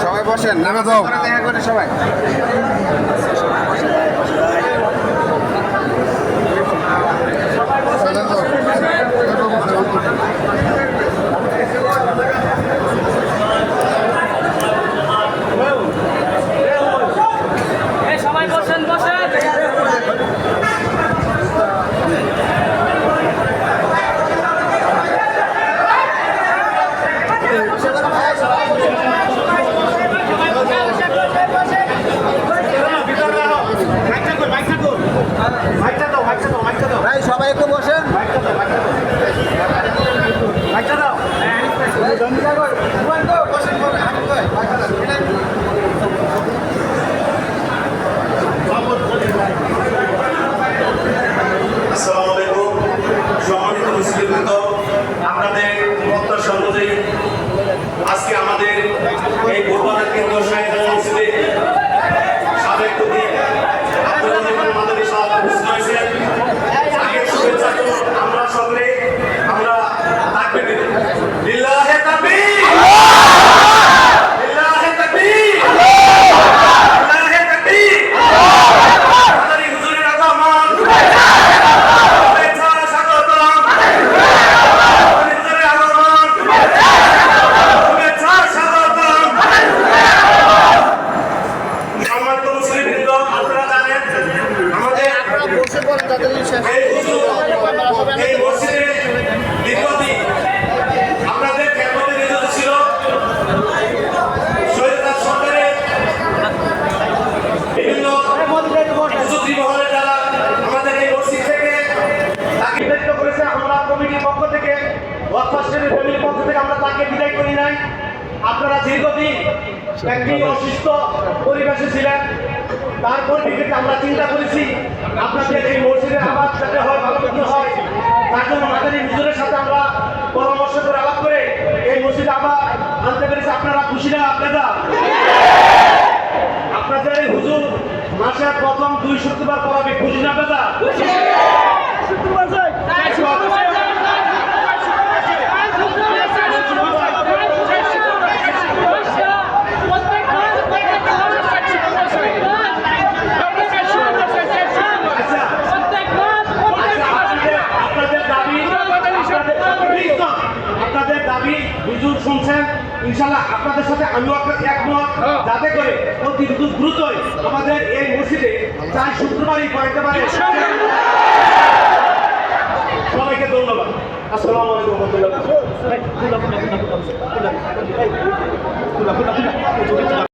সবাই বসেন, নামা যাও, দেখা করে সবাই। সবাই একটু বসেন। আসসালামু আলাইকুম, সম্মানিত মুসলিমবৃন্দ, আপনাদের প্রত্যাশা অনুযায়ী আজকে আমাদের এই ভোটবাজার কেন্দ্র শাহীদ মসজিদে সাবেক প্রতি আব্দুল রহমান মাদানী সাহেব উপস্থিত হয়েছেন। আগের শুভেচ্ছা আমরা সকলে আমরা তাকবীর দিই। লিল্লাহে তাকবীর, লিল্লাহে তাকবীর, লিল্লাহে তাকবীর। মাদানী হুজুরের আগমন, শুভেচ্ছা স্বাগতম। মাদানী হুজুরের আগমন, শুভেচ্ছা স্বাগতম। সম্মানিত মুসলিমবৃন্দ, আপনারা জানেন আমাদের এই মসজিদে দীর্ঘদিন আপনাদের খেদমতে নিয়োজিত ছিল শহীদ সরকারের বিভিন্ন হুজুরি মহলে যারা আমাদের এই মসজিদ থেকে তাকে দায়িত্ব করেছে। আমরা কমিটির পক্ষ থেকে ওয়াকফের ফ্যামিলির পক্ষ থেকে আমরা তাকে বিদায় করি নাই। আপনারা দীর্ঘদিন একটি অসুস্থ পরিবেশে ছিলেন, তার পরিপ্রেক্ষিতে আমরা চিন্তা করেছি আপনাদের এই মসজিদের আবাদ যাতে হয়, ভালো করতে হয়, তার জন্য মাদানী হুজুরের সাথে আমরা পরামর্শ করে আলাপ করে এই মসজিদে আবার আনতে পেরেছি। আপনারা খুশি না? আপনাদের এই হুজুর মাসের প্রথম 2 শুক্রবার পড়াবে, খুশি না আপনারা? আপনাদের দাবি হুজুর শুনছেন, ইনশাআল্লাহ আপনাদের সাথে আমিও একমত, যাতে করে অতি দ্রুতই আমাদের এই মসজিদে 4 শুক্রবারই পড়াতে পারে। সবাইকে ধন্যবাদ। আসসালামু আলাইকুম ওয়া রাহমাতুল্লাহ।